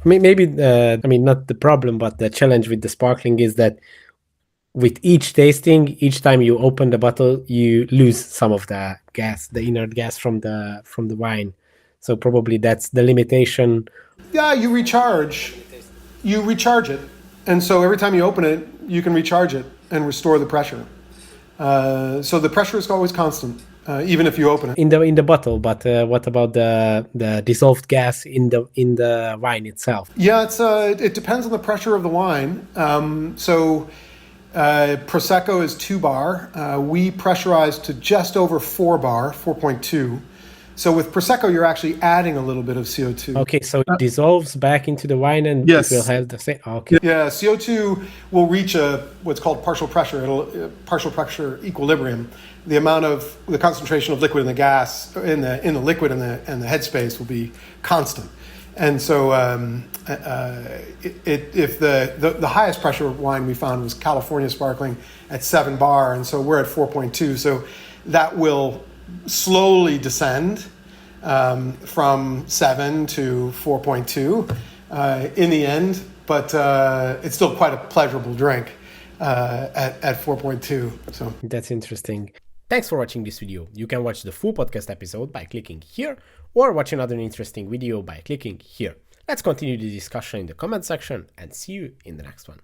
Maybe, I mean, not the problem, but the challenge with the sparkling is that with each tasting, each time you open the bottle, you lose some of the gas, the inert gas from the wine. So probably that's the limitation. Yeah, you recharge. You recharge it. And so every time you open it, you can recharge it and restore the pressure. So the pressure is always constant, even if you open it. In the bottle, but what about the dissolved gas in the wine itself? Yeah, it depends on the pressure of the wine. Prosecco is 2 bar. We pressurize to just over 4 bar, 4.2. So with Prosecco, you're actually adding a little bit of CO2. Okay, so it dissolves back into the wine and Yes. it will have the same. Okay. Yeah, CO2 will reach what's called partial pressure. Partial pressure equilibrium. The amount of the concentration of liquid in the gas in the liquid and the headspace will be constant. And so, if the highest pressure wine we found was California sparkling at 7 bar, and so we're at 4.2. So that will slowly descend from 7 to 4.2 in the end, but it's still quite a pleasurable drink at 4.2. So That's interesting. Thanks for watching this video. You can watch the full podcast episode by clicking here, or watch another interesting video by clicking here. Let's continue the discussion in the comment section and see you in the next one.